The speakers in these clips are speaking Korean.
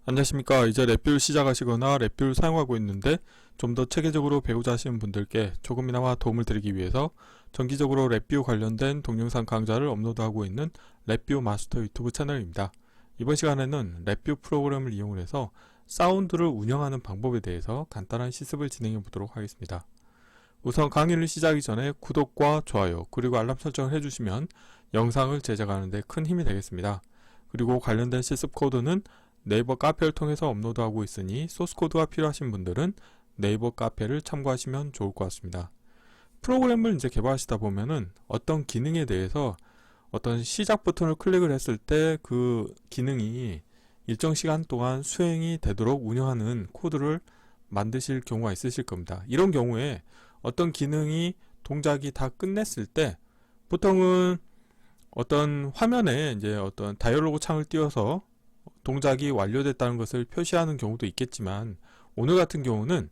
안녕하십니까. 이제 랩뷰 시작하시거나 랩뷰를 사용하고 있는데 좀 더 체계적으로 배우자 하시는 분들께 조금이나마 도움을 드리기 위해서 정기적으로 랩뷰 관련된 동영상 강좌를 업로드하고 있는 랩뷰 마스터 유튜브 채널입니다. 이번 시간에는 랩뷰 프로그램을 이용해서 사운드를 운영하는 방법에 대해서 간단한 실습을 진행해 보도록 하겠습니다. 우선 강의를 시작하기 전에 구독과 좋아요 그리고 알람 설정을 해주시면 영상을 제작하는 데 큰 힘이 되겠습니다. 그리고 관련된 실습 코드는 네이버 카페를 통해서 업로드하고 있으니 소스코드가 필요하신 분들은 네이버 카페를 참고하시면 좋을 것 같습니다. 프로그램을 이제 개발하시다 보면은 어떤 기능에 대해서 어떤 시작 버튼을 클릭을 했을 때 그 기능이 일정 시간 동안 수행이 되도록 운영하는 코드를 만드실 경우가 있으실 겁니다. 이런 경우에 어떤 기능이 동작이 다 끝냈을 때 보통은 어떤 화면에 이제 어떤 다이얼로그 창을 띄워서 동작이 완료됐다는 것을 표시하는 경우도 있겠지만, 오늘 같은 경우는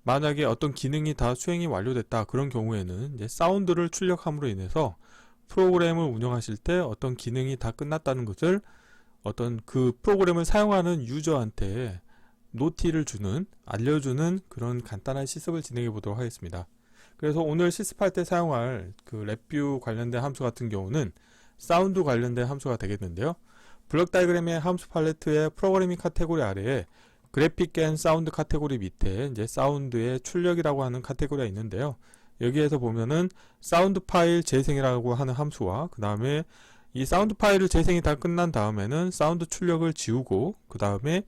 만약에 어떤 기능이 다 수행이 완료됐다 그런 경우에는 이제 사운드를 출력함으로 인해서 프로그램을 운영하실 때 어떤 기능이 다 끝났다는 것을 어떤 그 프로그램을 사용하는 유저한테 노티를 주는, 알려주는 그런 간단한 실습을 진행해 보도록 하겠습니다. 그래서 오늘 실습할 때 사용할 그 랩뷰 관련된 함수 같은 경우는 사운드 관련된 함수가 되겠는데요. 블록 다이그램의 함수 팔레트의 프로그래밍 카테고리 아래에 그래픽 앤 사운드 카테고리 밑에 이제 사운드의 출력이라고 하는 카테고리가 있는데요. 여기에서 보면은 사운드 파일 재생이라고 하는 함수와 그 다음에 이 사운드 파일을 재생이 다 끝난 다음에는 사운드 출력을 지우고 그 다음에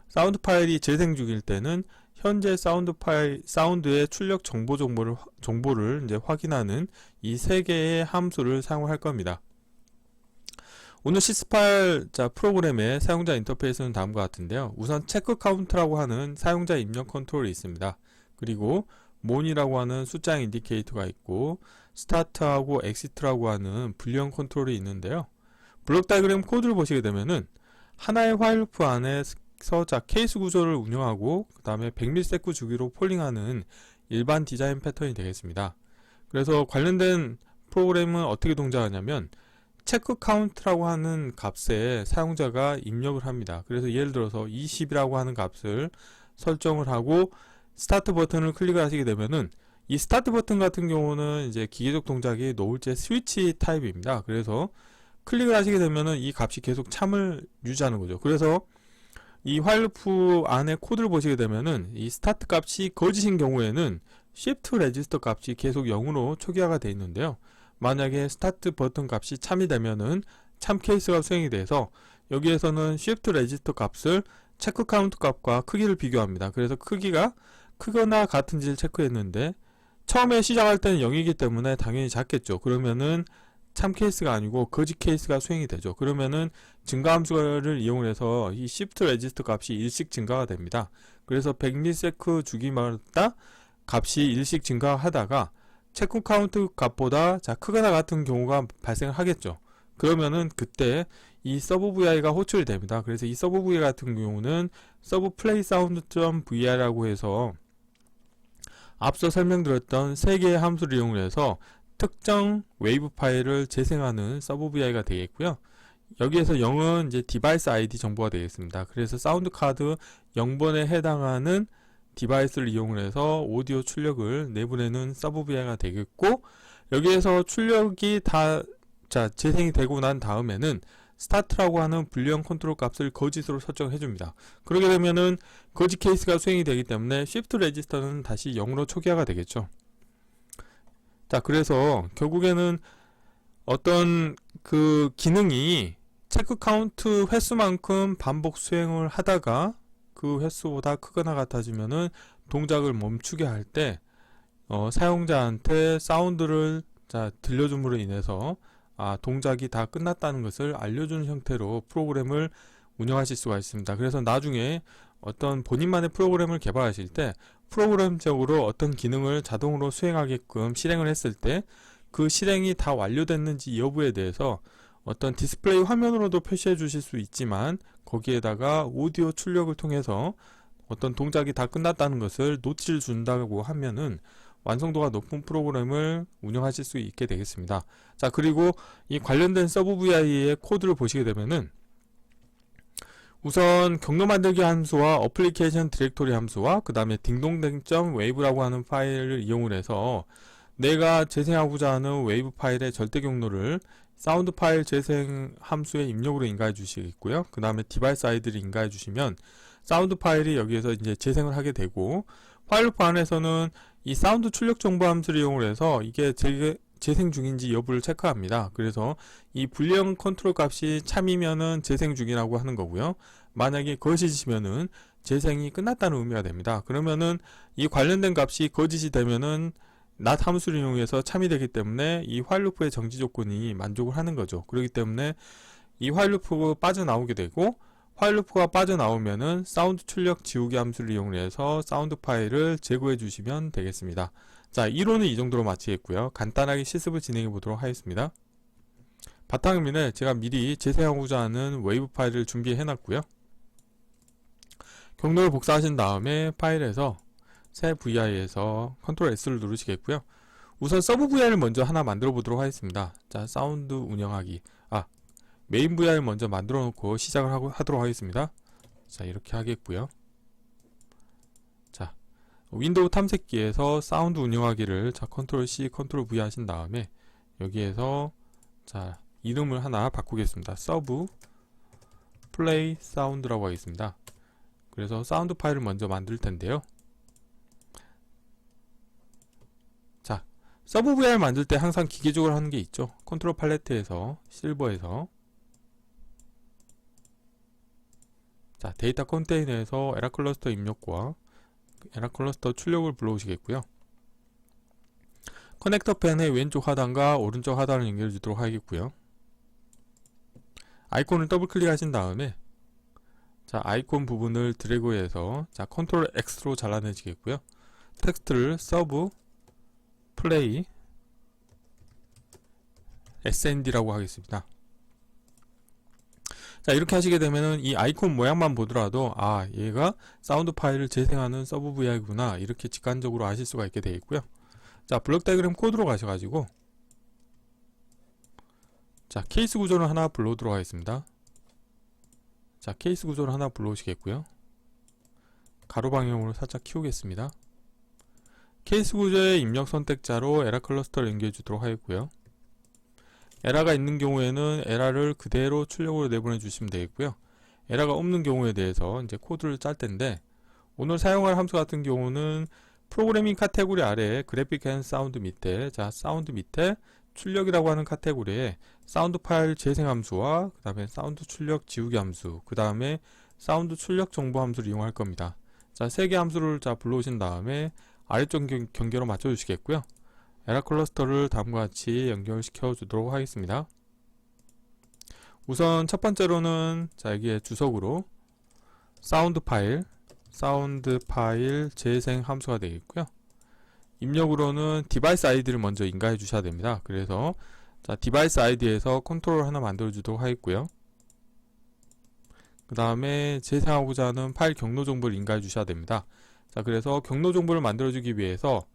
사운드 파일이 재생 중일 때는 현재 사운드의 출력 정보를 이제 확인하는 이 세 개의 함수를 사용할 겁니다. 오늘 실습할 프로그램의 사용자 인터페이스는 다음과 같은데요. 우선 체크 카운트라고 하는 사용자 입력 컨트롤이 있습니다. 그리고 mon이라고 하는 숫자 인디케이터가 있고 스타트하고 엑시트라고 하는 불리언 컨트롤이 있는데요. 블록 다이그램 코드를 보시게 되면은 하나의 화일 루프 안에서 케이스 구조를 운영하고 그 다음에 100ms 주기로 폴링하는 일반 디자인 패턴이 되겠습니다. 그래서 관련된 프로그램은 어떻게 동작하냐면 체크 카운트라고 하는 값에 사용자가 입력을 합니다. 그래서 예를 들어서 20이라고 하는 값을 설정을 하고 스타트 버튼을 클릭을 하시게 되면은 이 스타트 버튼 같은 경우는 이제 기계적 동작이 노을제 스위치 타입입니다. 그래서 클릭을 하시게 되면은 이 값이 계속 참을 유지하는 거죠. 그래서 이 화일 루프 안에 코드를 보시게 되면은 이 스타트 값이 거짓인 경우에는 shift 레지스터 값이 계속 0으로 초기화가 되어 있는데요. 만약에 스타트 버튼 값이 참이 되면은 참 케이스가 수행이 돼서 여기에서는 shift 레지스터 값을 체크 카운트 값과 크기를 비교합니다. 그래서 크기가 크거나 같은지를 체크했는데 처음에 시작할 때는 0이기 때문에 당연히 작겠죠. 그러면은 참 케이스가 아니고 거짓 케이스가 수행이 되죠. 그러면은 증가함수를 이용해서 이 shift 레지스터 값이 1씩 증가가 됩니다. 그래서 100ms 주기마다 값이 1씩 증가하다가 체크 카운트 값보다 크거나 같은 경우가 발생을 하겠죠. 그러면은 그때 이 서브 vi가 호출이 됩니다. 그래서 이 서브 vi 같은 경우는 서브 플레이 사운드.vir라고 해서 앞서 설명드렸던 세 개의 함수를 이용해서 특정 웨이브 파일을 재생하는 서브 vi가 되겠고요. 여기에서 0은 이제 디바이스 ID 정보가 되겠습니다. 그래서 사운드 카드 0번에 해당하는 디바이스를 이용해서 오디오 출력을 내보내는 서브 vi가 되겠고, 여기에서 출력이 다 재생이 되고 난 다음에는 스타트라고 하는 불리언 컨트롤 값을 거짓으로 설정해 줍니다. 그렇게 되면은 거짓 케이스가 수행이 되기 때문에 shift 레지스터는 다시 0으로 초기화가 되겠죠. 그래서 결국에는 어떤 그 기능이 체크 카운트 횟수만큼 반복 수행을 하다가 그 횟수보다 크거나 같아지면은 동작을 멈추게 할 때 사용자한테 사운드를 들려줌으로 인해서 동작이 다 끝났다는 것을 알려주는 형태로 프로그램을 운영하실 수가 있습니다. 그래서 나중에 어떤 본인만의 프로그램을 개발하실 때 프로그램적으로 어떤 기능을 자동으로 수행하게끔 실행을 했을 때 그 실행이 다 완료됐는지 여부에 대해서 어떤 디스플레이 화면으로도 표시해 주실 수 있지만 거기에다가 오디오 출력을 통해서 어떤 동작이 다 끝났다는 것을 노티를 준다고 하면은 완성도가 높은 프로그램을 운영하실 수 있게 되겠습니다. 그리고 이 관련된 서브 vi의 코드를 보시게 되면은 우선 경로 만들기 함수와 어플리케이션 디렉토리 함수와 그 다음에 딩동댕.wave라고 하는 파일을 이용을 해서 내가 재생하고자 하는 웨이브 파일의 절대 경로를 사운드 파일 재생 함수의 입력으로 인가해 주시겠고요. 그 다음에 디바이스 아이디를 인가해 주시면 사운드 파일이 여기에서 이제 재생을 하게 되고, 파일 루프 안에서는 이 사운드 출력 정보 함수를 이용을 해서 이게 재생 중인지 여부를 체크합니다. 그래서 이 불리형 컨트롤 값이 참이면은 재생 중이라고 하는 거고요. 만약에 거짓이면은 재생이 끝났다는 의미가 됩니다. 그러면은 이 관련된 값이 거짓이 되면은 not 함수를 이용해서 참이 되기 때문에 이 while 루프의 정지 조건이 만족을 하는 거죠. 그렇기 때문에 이 while 루프가 빠져나오게 되고, while 루프가 빠져나오면은 사운드 출력 지우기 함수를 이용해서 사운드 파일을 제거해 주시면 되겠습니다. 자, 이론은 이 정도로 마치겠고요. 간단하게 실습을 진행해 보도록 하겠습니다. 바탕화면에 제가 미리 재생하고자 하는 웨이브 파일을 준비해 놨고요. 경로를 복사하신 다음에 파일에서 새 VI에서 컨트롤 S를 누르시겠고요. 우선 서브 VI를 먼저 하나 만들어 보도록 하겠습니다. 자, 사운드 운영하기. 메인 VI를 먼저 만들어 놓고 시작을 하도록 하겠습니다. 자, 이렇게 하겠고요. 자, 윈도우 탐색기에서 사운드 운영하기를 컨트롤 C, 컨트롤 V 하신 다음에 여기에서 자, 이름을 하나 바꾸겠습니다. 서브 플레이 사운드라고 하겠습니다. 그래서 사운드 파일을 먼저 만들 텐데요. 자, 서브 VI를 만들 때 항상 기계적으로 하는 게 있죠. 컨트롤 팔레트에서 실버에서 자, 데이터 컨테이너에서 에라 클러스터 입력과 에라 클러스터 출력을 불러오시겠고요. 커넥터 펜의 왼쪽 하단과 오른쪽 하단을 연결해 주도록 하겠고요. 아이콘을 더블 클릭하신 다음에 자, 아이콘 부분을 드래그해서 자, 컨트롤 X로 잘라내시겠고요. 텍스트를 서브 플레이 SND라고 하겠습니다. 자, 이렇게 하시게 되면은 이 아이콘 모양만 보더라도 얘가 사운드 파일을 재생하는 서브 VI구나, 이렇게 직관적으로 아실 수가 있게 되겠고요. 자, 블록 다이그램 코드로 가셔가지고 자, 케이스 구조를 하나 불러오도록 하겠습니다. 자, 케이스 구조를 하나 불러오시겠고요. 가로 방향으로 살짝 키우겠습니다. 케이스 구조의 입력 선택자로 에라 클러스터를 연결해 주도록 하겠고요. 에러가 있는 경우에는 에러를 그대로 출력으로 내보내 주시면 되겠고요. 에러가 없는 경우에 대해서 이제 코드를 짤 텐데, 오늘 사용할 함수 같은 경우는 프로그래밍 카테고리 아래에 그래픽 앤 사운드 밑에 자, 사운드 밑에 출력이라고 하는 카테고리에 사운드 파일 재생 함수와 그 다음에 사운드 출력 지우기 함수, 그 다음에 사운드 출력 정보 함수를 이용할 겁니다. 자, 세 개 함수를 자, 불러오신 다음에 아래쪽 경계로 맞춰 주시겠고요. 에라 클러스터를 다음과 같이 연결시켜 주도록 하겠습니다. 우선 첫 번째로는 자, 여기에 주석으로 사운드 파일 재생 함수가 되겠고요. 입력으로는 디바이스 아이디를 먼저 인가해 주셔야 됩니다. 그래서 자, 디바이스 아이디에서 컨트롤 하나 만들어 주도록 하겠고요. 그 다음에 재생하고자 하는 파일 경로 정보를 인가해 주셔야 됩니다. 자, 그래서 경로 정보를 만들어 주기 위해서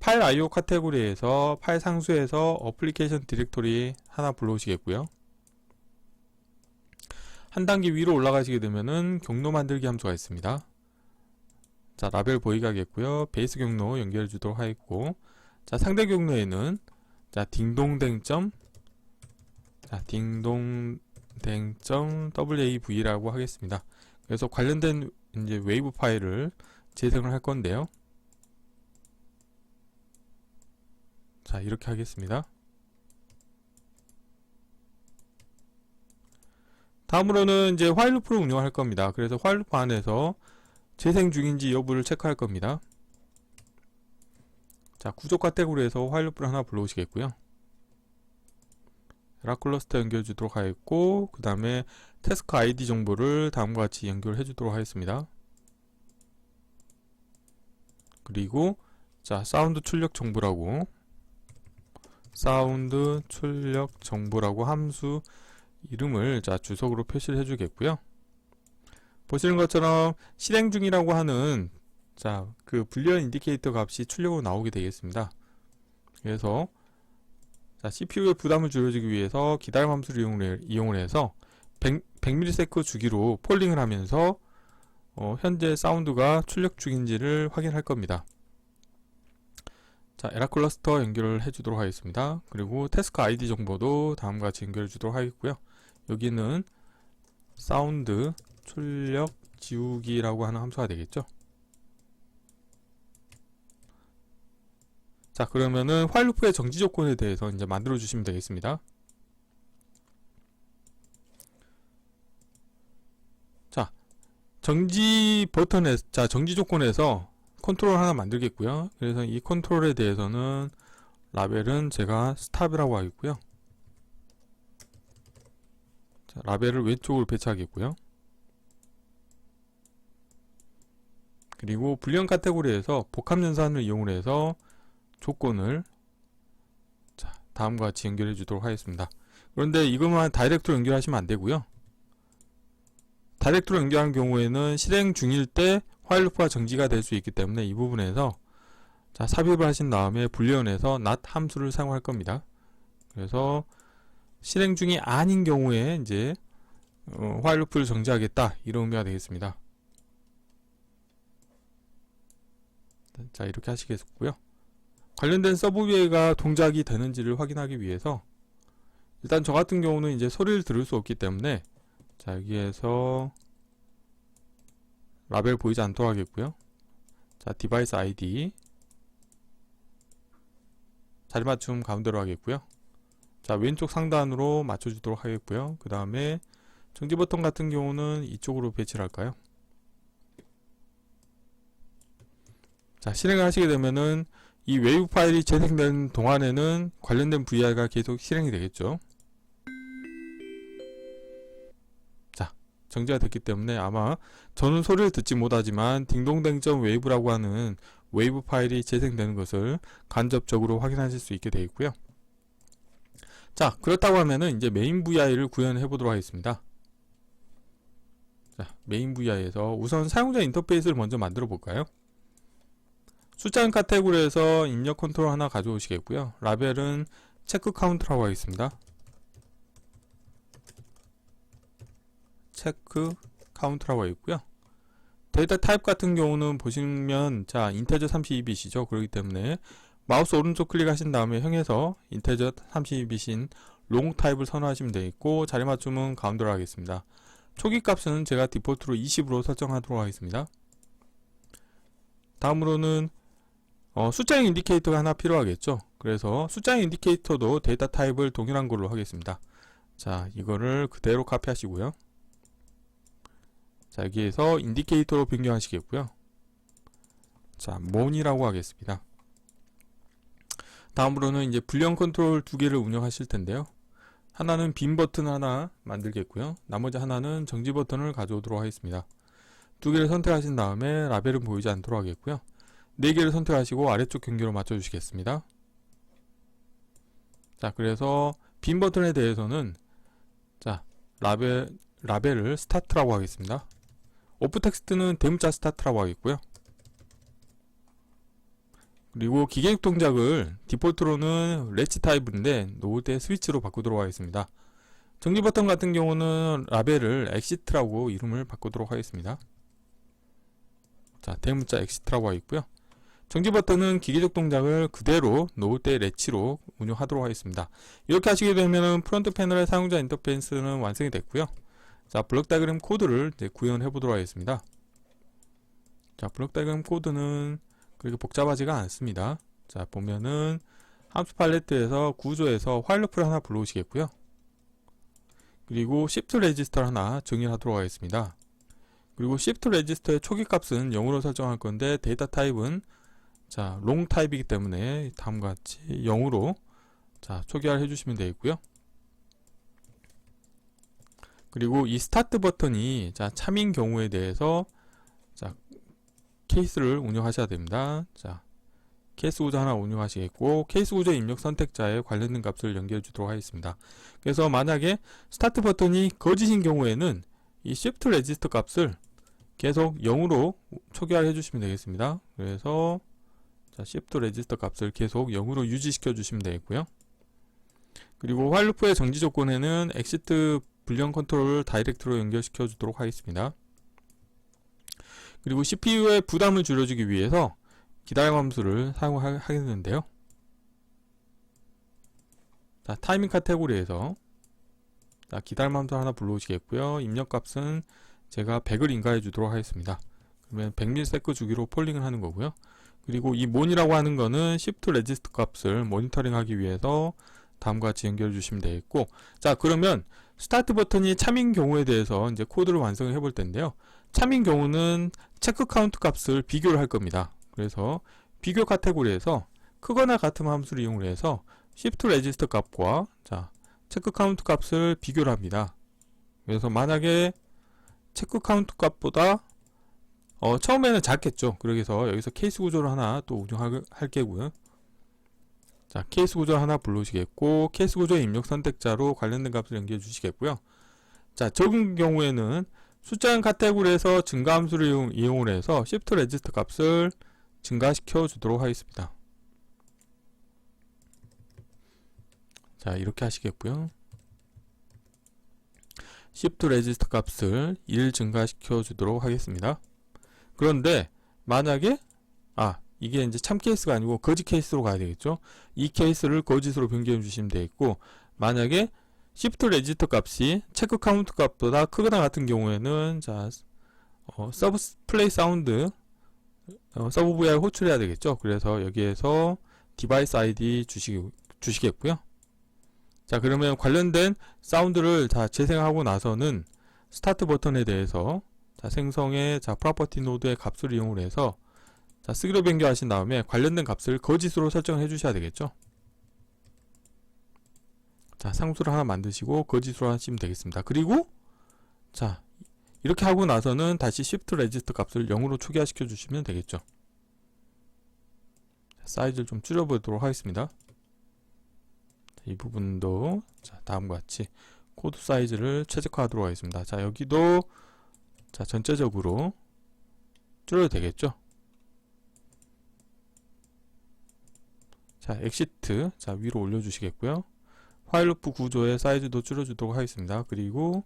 파일 IO 카테고리에서 파일 상수에서 어플리케이션 디렉토리 하나 불러오시겠고요. 한 단계 위로 올라가시게 되면은 경로 만들기 함수가 있습니다. 자, 라벨 보이게 하겠고요. 베이스 경로 연결해 주도록 하겠고, 자, 상대 경로에는 자, 딩동댕.wav라고 하겠습니다. 그래서 관련된 이제 웨이브 파일을 재생을 할 건데요. 자, 이렇게 하겠습니다. 다음으로는 이제 while loop를 운영할 겁니다. 그래서 while loop 안에서 재생 중인지 여부를 체크할 겁니다. 자, 구조 카테고리에서 while loop를 하나 불러오시겠고요. 에라 클러스터 연결해 주도록 하겠고, 그 다음에 태스크 ID 정보를 다음과 같이 연결해 주도록 하겠습니다. 그리고 자, 사운드 출력 정보라고 함수 이름을 자, 주석으로 표시를 해주겠고요. 보시는 것처럼 실행 중이라고 하는 자, 그 불리언 인디케이터 값이 출력으로 나오게 되겠습니다. 그래서 자, CPU의 부담을 줄여주기 위해서 기다림 함수를 이용을 해서 100ms 주기로 폴링을 하면서 현재 사운드가 출력 중인지를 확인할 겁니다. 자, 에라 클러스터 연결을 해주도록 하겠습니다. 그리고 태스크 아이디 정보도 다음과 같이 연결해 주도록 하겠고요. 여기는 사운드 출력 지우기라고 하는 함수가 되겠죠. 자, 그러면은 화일 루프의 정지 조건에 대해서 이제 만들어 주시면 되겠습니다. 자, 정지 버튼에, 자, 정지 조건에서 컨트롤 하나 만들겠고요. 그래서 이 컨트롤에 대해서는 라벨은 제가 스탑이라고 하겠고요. 자, 라벨을 왼쪽으로 배치하겠고요. 그리고 불리언 카테고리에서 복합 연산을 이용해서 조건을 자, 다음과 같이 연결해 주도록 하겠습니다. 그런데 이것만 다이렉트로 연결하시면 안 되고요. 다이렉트로 연결한 경우에는 실행 중일 때 화일 루프가 정지가 될 수 있기 때문에 이 부분에서 자, 삽입을 하신 다음에 불리언에서 not 함수를 사용할 겁니다. 그래서 실행 중이 아닌 경우에 이제 화일 루프를 정지하겠다 이런 의미가 되겠습니다. 자, 이렇게 하시겠고요. 관련된 서브웨이가 동작이 되는지를 확인하기 위해서 일단 저 같은 경우는 이제 소리를 들을 수 없기 때문에 자, 여기에서 라벨 보이지 않도록 하겠고요. 자, 디바이스 아이디 자리맞춤 가운데로 하겠고요. 자, 왼쪽 상단으로 맞춰주도록 하겠고요. 그 다음에 정지 버튼 같은 경우는 이쪽으로 배치를 할까요? 자, 실행을 하시게 되면은 이 웨이브 파일이 재생되는 동안에는 관련된 VR가 계속 실행이 되겠죠. 자, 정지가 됐기 때문에 아마 저는 소리를 듣지 못하지만 딩동댕.wave라고 하는 웨이브 파일이 재생되는 것을 간접적으로 확인하실 수 있게 되어 있고요. 자, 그렇다고 하면은 이제 메인 VI를 구현해 보도록 하겠습니다. 자, 메인 VI에서 우선 사용자 인터페이스를 먼저 만들어 볼까요? 숫자는 카테고리에서 입력 컨트롤 하나 가져오시겠고요. 라벨은 체크 카운트라고 하겠습니다. 체크 카운트라고 하겠고요. 데이터 타입 같은 경우는 보시면 자, 인테저 32bit이죠. 그렇기 때문에 마우스 오른쪽 클릭하신 다음에 형에서 인테저 32bit인 롱 타입을 선호하시면 되겠고, 자리 맞춤은 가운데로 하겠습니다. 초기 값은 제가 디폴트로 20으로 설정하도록 하겠습니다. 다음으로는 숫자형 인디케이터가 하나 필요하겠죠. 그래서 숫자형 인디케이터도 데이터 타입을 동일한 걸로 하겠습니다. 자, 이거를 그대로 카피하시고요. 자, 여기에서 인디케이터로 변경하시겠고요. 자, mon이라고 하겠습니다. 다음으로는 이제 불리언 컨트롤 두 개를 운영하실 텐데요. 하나는 빈 버튼 하나 만들겠고요. 나머지 하나는 정지 버튼을 가져오도록 하겠습니다. 두 개를 선택하신 다음에 라벨은 보이지 않도록 하겠고요. 네 개를 선택하시고 아래쪽 경계로 맞춰주시겠습니다. 자, 그래서 빈 버튼에 대해서는 자, 라벨을 스타트라고 하겠습니다. 오프 텍스트는 대문자 스타트라고 하겠고요. 그리고 기계육 동작을 디폴트로는 렛치 타입인데 놓을 때 스위치로 바꾸도록 하겠습니다. 정지 버튼 같은 경우는 라벨을 엑시트라고 이름을 바꾸도록 하겠습니다. 자, 대문자 엑시트라고 하겠고요. 정지 버튼은 기계적 동작을 그대로 놓을 때 렛치로 운영하도록 하겠습니다. 이렇게 하시게 되면 프론트 패널의 사용자 인터페이스는 완성이 됐고요. 자, 블록 다이그램 코드를 이제 구현해 보도록 하겠습니다. 자, 블록 다이그램 코드는 그렇게 복잡하지가 않습니다. 자, 보면은 함수 팔레트에서 구조에서 화일 루프를 하나 불러오시겠고요. 그리고 shift 레지스터를 하나 정의하도록 하겠습니다. 그리고 shift 레지스터의 초기 값은 0으로 설정할 건데 데이터 타입은 자, 롱 타입이기 때문에 다음과 같이 0으로 자, 초기화를 해주시면 되겠고요. 그리고 이 스타트 버튼이 자, 참인 경우에 대해서 자, 케이스를 운영하셔야 됩니다. 자, 케이스 구조 하나 운영하시겠고, 케이스 구조 입력 선택자에 관련된 값을 연결해 주도록 하겠습니다. 그래서 만약에 스타트 버튼이 거짓인 경우에는 이 shift 레지스터 값을 계속 0으로 초기화를 해주시면 되겠습니다. 그래서 자, shift 레지스터 값을 계속 0으로 유지시켜 주시면 되겠고요. 그리고 화일 루프의 정지 조건에는 exit 불량 컨트롤을 다이렉트로 연결시켜 주도록 하겠습니다. 그리고 CPU의 부담을 줄여주기 위해서 기다림 함수를 사용하겠는데요. 자, 타이밍 카테고리에서 자, 기다림 함수 하나 불러오시겠고요. 입력값은 제가 100을 인가해 주도록 하겠습니다. 그러면 100ms 주기로 폴링을 하는 거고요. 그리고 이 mon이라고 하는 거는 shift regist 값을 모니터링 하기 위해서 다음과 같이 연결해 주시면 되겠고, 자, 그러면 스타트 버튼이 참인 경우에 대해서 이제 코드를 완성을 해볼 텐데요. 참인 경우는 체크 카운트 값을 비교를 할 겁니다. 그래서 비교 카테고리에서 크거나 같은 함수를 이용을 해서 shift regist 값과 자, 체크 카운트 값을 비교를 합니다. 그래서 만약에 체크 카운트 값보다 처음에는 작겠죠. 그래서 여기서 케이스 구조를 하나 또 운영할 게고요. 자, 케이스 구조 하나 불러주시겠고, 케이스 구조의 입력 선택자로 관련된 값을 연결해 주시겠고요. 자, 적은 경우에는 숫자형 카테고리에서 증가 함수를 이용을 해서 shift regist 값을 증가시켜 주도록 하겠습니다. 자, 이렇게 하시겠고요. shift regist 값을 1 증가시켜 주도록 하겠습니다. 그런데 만약에 이게 이제 참 케이스가 아니고 거짓 케이스로 가야 되겠죠. 이 케이스를 거짓으로 변경해 주시면 되겠고, 만약에 shift regist 값이 체크 카운트 값보다 크거나 같은 경우에는 자, 서브 플레이 사운드 서브 VI 호출해야 되겠죠. 그래서 여기에서 디바이스 ID 주시겠고요. 자, 그러면 관련된 사운드를 다 재생하고 나서는 스타트 버튼에 대해서 자, 생성의 자, 프로퍼티 노드의 값을 이용을 해서 자, 쓰기로 변경하신 다음에 관련된 값을 거짓으로 설정을 해주셔야 되겠죠. 자, 상수를 하나 만드시고 거짓으로 하시면 되겠습니다. 그리고 자, 이렇게 하고 나서는 다시 shift regist 값을 0으로 초기화시켜 주시면 되겠죠. 자, 사이즈를 좀 줄여보도록 하겠습니다. 자, 이 부분도 자, 다음과 같이 코드 사이즈를 최적화하도록 하겠습니다. 자, 여기도 자, 전체적으로 줄여도 되겠죠. 자, 엑시트 자, 위로 올려주시겠고요. 화일 루프 구조의 사이즈도 줄여주도록 하겠습니다. 그리고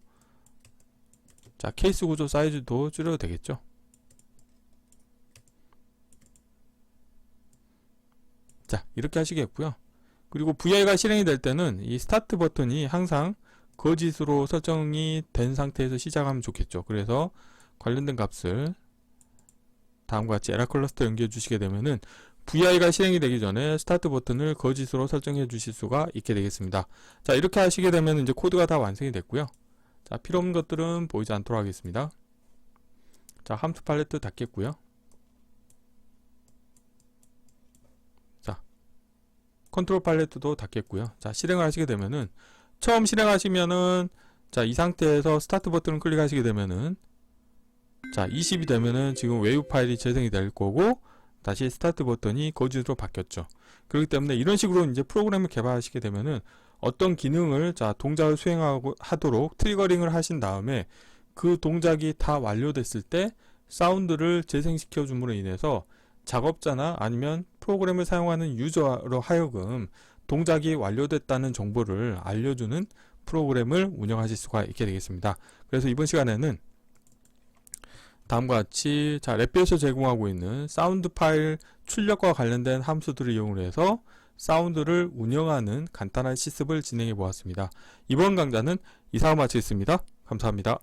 자, 케이스 구조 사이즈도 줄여도 되겠죠. 자, 이렇게 하시겠고요. 그리고 VI가 실행이 될 때는 이 스타트 버튼이 항상 거짓으로 설정이 된 상태에서 시작하면 좋겠죠. 그래서 관련된 값을 다음과 같이 에라 클러스터 연결해 주시게 되면은 VI가 실행이 되기 전에 스타트 버튼을 거짓으로 설정해 주실 수가 있게 되겠습니다. 자, 이렇게 하시게 되면 이제 코드가 다 완성이 됐고요. 자, 필요 없는 것들은 보이지 않도록 하겠습니다. 자, 함수 팔레트 닫겠고요. 자, 컨트롤 팔레트도 닫겠고요. 자, 실행을 하시게 되면은 처음 실행하시면은 자, 이 상태에서 스타트 버튼을 클릭하시게 되면은 자, 20이 되면은 지금 웨이브 파일이 재생이 될 거고, 다시 스타트 버튼이 거짓으로 바뀌었죠. 그렇기 때문에 이런 식으로 이제 프로그램을 개발하시게 되면은 어떤 기능을 자, 동작을 하도록 트리거링을 하신 다음에 그 동작이 다 완료됐을 때 사운드를 재생시켜 줌으로 인해서 작업자나 아니면 프로그램을 사용하는 유저로 하여금 동작이 완료됐다는 정보를 알려주는 프로그램을 운영하실 수가 있게 되겠습니다. 그래서 이번 시간에는 다음과 같이 자, 랩비에서 제공하고 있는 사운드 파일 출력과 관련된 함수들을 이용해서 사운드를 운영하는 간단한 실습을 진행해 보았습니다. 이번 강좌는 이상으로 마치겠습니다. 감사합니다.